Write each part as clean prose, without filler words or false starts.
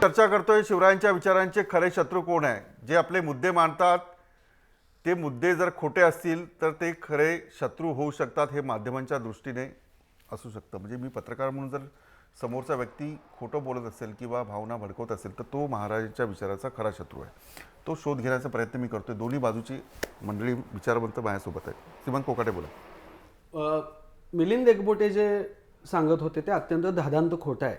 चर्चा करतोय शिवरायांच्या विचारांचे खरे शत्रू कोण आहे. जे आपले मुद्दे मांडतात ते मुद्दे जर खोटे असतील तर ते खरे शत्रू होऊ शकतात. हे माध्यमांच्या दृष्टीने असू शकतं. म्हणजे मी पत्रकार म्हणून जर समोरचा व्यक्ती खोटं बोलत असेल किंवा भावना भडकवत असेल तर तो महाराजांच्या विचाराचा खरा शत्रू आहे. तो शोध घेण्याचा प्रयत्न मी करतोय. दोन्ही बाजूची मंडळी विचारवंत माझ्यासोबत आहे. श्रीमंत कोकाटे बोला. मिलिंद एकबोटे जे सांगत होते ते अत्यंत धादांत खोटं आहे.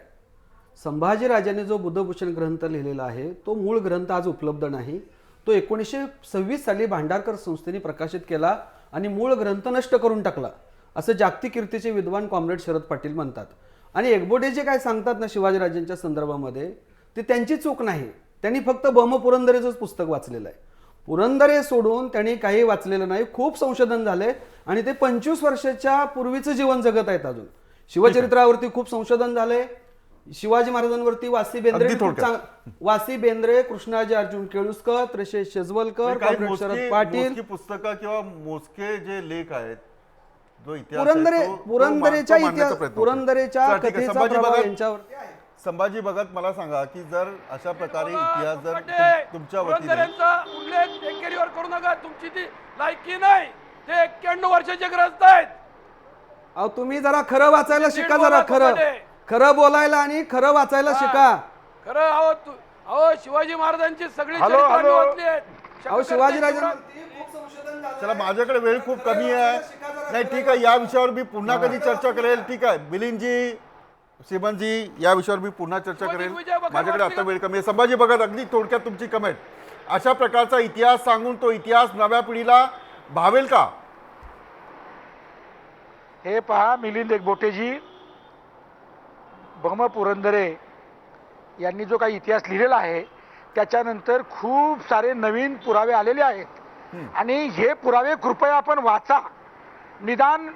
संभाजीराजांनी जो बुद्धभूषण ग्रंथ लिहिलेला आहे तो मूळ ग्रंथ आज उपलब्ध नाही. तो 1926 साली भांडारकर संस्थेने प्रकाशित केला आणि मूळ ग्रंथ नष्ट करून टाकला असं जागतिक कीर्तीचे विद्वान कॉम्रेड शरद पाटील म्हणतात. आणि एकबोटे जे काय सांगतात ना शिवाजीराजांच्या संदर्भामध्ये ते त्यांची चूक नाही. त्यांनी फक्त बम पुरंदरेचंच पुस्तक वाचलेलं आहे. पुरंदरे सोडून त्यांनी काही वाचलेलं नाही. खूप संशोधन झाले आणि ते 25 वर्षाच्या पूर्वीचं जीवन जगत आहेत. अजून शिवचरित्रावरती खूप संशोधन झाले. शिवाजी महाराजांवरती वासी बेंद्रे, कृष्णाजी अर्जुन केळुस्कर, त्रिशेष शेजवलकर, कॉम्रेड शरद पाटील पुस्तकं किंवा मोजके जे लेख आहेत जो इतिहास पुरंदरेच्या कथेचा प्रभाव यांच्यावरती आहे. संभाजी भगत मला सांगा की जर अशा प्रकारे इतिहास जर तुमच्या वतीने उल्लेख एकेरीवर करू नका. तुमची ती लायकी नाही. ते 91 वर्षाचे ग्रस्त आहेत. अहो तुम्ही जरा खरं वाचायला शिका. जरा खरं बोलायला आणि खरं वाचायला शिका. खरं अहो शिवाजी महाराजांची सगळी चरित्र वाचली आहेत. अहो शिवाजीराजांवरती चला माझ्याकडे वेळ खूप कमी आहे. नाही ठीक आहे. या विषयावर मी पुन्हा कधी चर्चा करेल. ठीक आहे मिलिंदजी, श्रीमंतजी, या विषयावर मी पुन्हा चर्चा करेल. माझ्याकडे आता वेळ कमी आहे. संभाजी भगत अगदी थोडक्यात तुमची कमेंट. अशा प्रकारचा इतिहास सांगून तो इतिहास नव्या पिढीला भावेल का? हे पहा मिलिंद एकबोटेजी, बम पुरंदरे यांनी जो काही इतिहास लिहिलेला आहे त्याच्यानंतर खूप सारे नवीन पुरावे आलेले आहेत आणि हे पुरावे कृपया आपण वाचा. निदान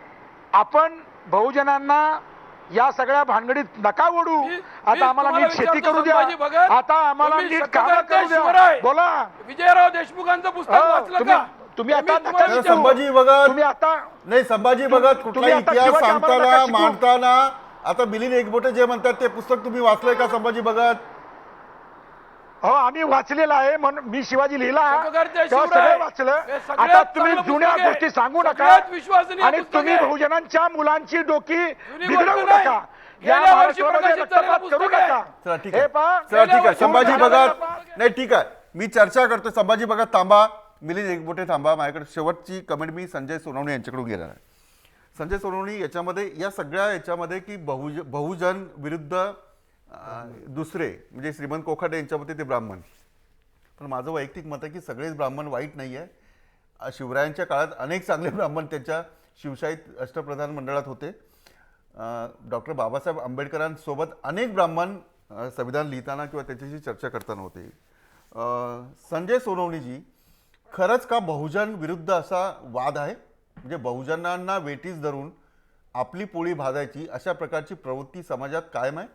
आपण बहुजनांना या सगळ्या भानगडीत नका ओढू. आता आम्हाला नीट शेती करू द्या. आता आम्हाला नीट काम करू द्या. बोला. विजयराव देशमुखांचं पुस्तक वाचलं का तुम्ही? आता संभाजी भगत तुम्ही आता नाही. संभाजी भगत कुठला इतिहास सांगताना मांडताना आता मिलिंद एकबोटे जे म्हणतात ते पुस्तक तुम्ही वाचलंय का संभाजी भगत? हो आम्ही वाचलेला आहे. म्हणून मी शिवाजी लिहिला सगळं वाचलं. आता तुम्ही जुन्या गोष्टी सांगू नका आणि तुम्ही बहुजनांच्या मुलांची डोकी बिघडवू नका. या महाराष्ट्रामध्ये रक्तपात करू नका. चला ठीक आहे. संभाजी भगत नाही ठीक आहे. मी चर्चा करतो. संभाजी भगत थांबा. मिलिंद एकबोटे थांबा. माझ्याकडे शेवटची कमेंट मी संजय सोनवणे यांच्याकडून घेणार आहे. संजय सोनवणे याच्यामध्ये या सगळ्या याच्यामध्ये की बहुजन विरुद्ध दुसरे म्हणजे श्रीमंत कोकाटे यांच्यामध्ये ते ब्राह्मण. पण माझं वैयक्तिक मत आहे की सगळेच ब्राह्मण वाईट नाही आहे. शिवरायांच्या काळात अनेक चांगले ब्राह्मण त्यांच्या शिवशाहीत अष्टप्रधान मंडळात होते. डॉक्टर बाबासाहेब आंबेडकरांसोबत अनेक ब्राह्मण संविधान लिहिताना किंवा त्याच्याशी चर्चा करताना होते. संजय सोनवणेजी, खरंच का बहुजन विरुद्ध असा वाद आहे? म्हणजे बहुजनांना वेटीस धरून आपली पोळी भाजायची अशा प्रकारची प्रवृत्ती समाजात कायम आहे?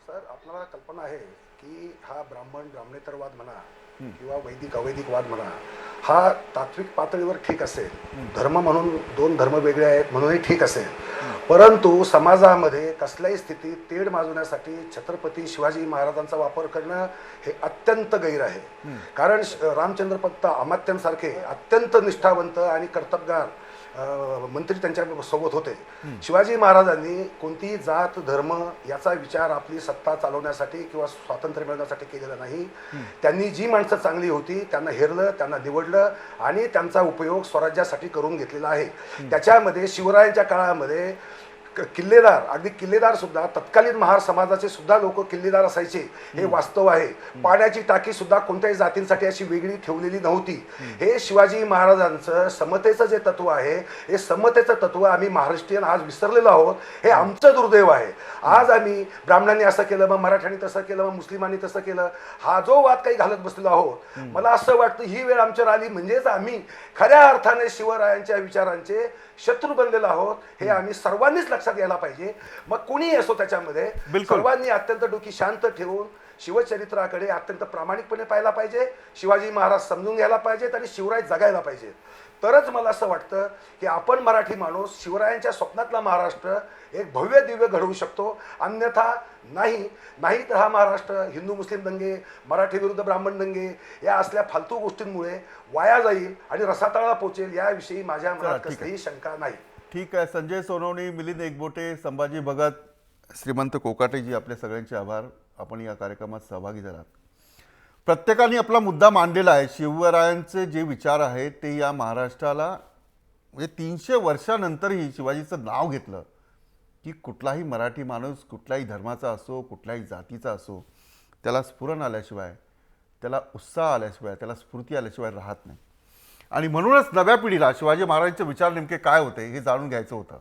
सर आपल्याला कल्पना आहे की हा ब्राह्मणेतरवाद म्हणा किंवा वैदिक अवैदिक वाद म्हणा हा तात्विक पातळीवर ठीक असेल. धर्म म्हणून दोन धर्म वेगळे आहेत म्हणूनही ठीक असेल. परंतु समाजामध्ये कसल्याही स्थितीत तेढ माजवण्यासाठी छत्रपती शिवाजी महाराजांचा वापर करणं हे अत्यंत गैर आहे. कारण रामचंद्र भक्त अमात्यांसारखे अत्यंत निष्ठावंत आणि कर्तबगार मंत्री त्यांच्या सोबत होते. शिवाजी महाराजांनी कोणतीही जात धर्म याचा विचार आपली सत्ता चालवण्यासाठी किंवा स्वातंत्र्य मिळवण्यासाठी केलेला नाही. त्यांनी जी माणसं चांगली होती त्यांना हेरलं, त्यांना निवडलं आणि त्यांचा उपयोग स्वराज्यासाठी करून घेतलेला आहे. त्याच्यामध्ये शिवरायांच्या काळामध्ये किल्लेदार, अगदी किल्लेदार सुद्धा तत्कालीन महार समाजाचे सुद्धा लोक किल्लेदार असायचे हे वास्तव आहे. पाण्याची टाकी सुद्धा कोणत्याही जातींसाठी अशी वेगळी ठेवलेली नव्हती. हे शिवाजी महाराजांचं समतेचं जे तत्व आहे हे समतेचं तत्व आम्ही महाराष्ट्रीयन आज विसरलेलो आहोत. हे आमचं दुर्दैव आहे. आज आम्ही ब्राह्मणांनी असं केलं, मग मराठ्यांनी तसं केलं, मग मुस्लिमांनी तसं केलं, हा जो वाद काही घालत बसलेलो आहोत. मला असं वाटतं ही वेळ आमच्यावर आली म्हणजेच आम्ही खऱ्या अर्थाने शिवरायांच्या विचारांचे शत्रू बनलेलो आहोत. हे आम्ही सर्वांनीच लक्षात घ्यायला पाहिजे. मग कुणीही असो त्याच्यामध्ये सर्वांनी अत्यंत डोकी शांत ठेवून शिवचरित्राकडे अत्यंत प्रामाणिकपणे पाहायला पाहिजे. शिवाजी महाराज समजून घ्यायला पाहिजेत आणि शिवराय जगायला पाहिजेत. तरच मला असं वाटतं की आपण मराठी माणूस शिवरायांच्या स्वप्नातला महाराष्ट्र एक भव्य दिव्य घडवू शकतो. अन्यथा नाही तर हा महाराष्ट्र हिंदू मुस्लिम दंगे, मराठी विरुद्ध ब्राह्मण दंगे या असल्या फालतू गोष्टींमुळे वाया जाईल आणि रसातळाला पोचेल याविषयी माझ्या चला, मनात ठीक आहे. कसलीही शंका नाही. ठीक आहे. संजय सोनवणे, मिलिंद एकबोटे, संभाजी भगत, श्रीमंत कोकाटेजी, आपल्या सगळ्यांचे आभार. आपण या कार्यक्रमात सहभागी झालात. प्रत्येकाने आपला मुद्दा मांडलेला आहे. शिवरायांचे जे विचार आहेत ते या महाराष्ट्राला म्हणजे 300 वर्षानंतरही शिवाजीचं नाव घेतलं की कुठलाही मराठी माणूस कुठल्याही धर्माचा असो, कुठल्याही जातीचा असो, त्याला स्फुरण आल्याशिवाय, त्याला उत्साह आल्याशिवाय, त्याला स्फूर्ती आल्याशिवाय राहत नाही. आणि म्हणूनच नव्या पिढीला शिवाजी महाराजांचे विचार नेमके काय होते हे जाणून घ्यायचं होतं.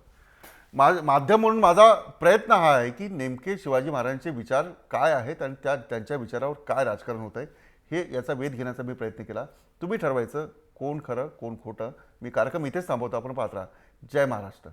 माध्यम म्हणून माझा प्रयत्न हा आहे की नेमके शिवाजी महाराजांचे विचार काय आहेत आणि त्यांच्या विचारावर काय राजकारण होतं आहे हे याचा वेध घेण्याचा मी प्रयत्न केला. तुम्ही ठरवायचं कोण खरं कोण खोटं. मी कार्यक्रम इथेच थांबवतो. आपण पाहत राहा. जय महाराष्ट्र.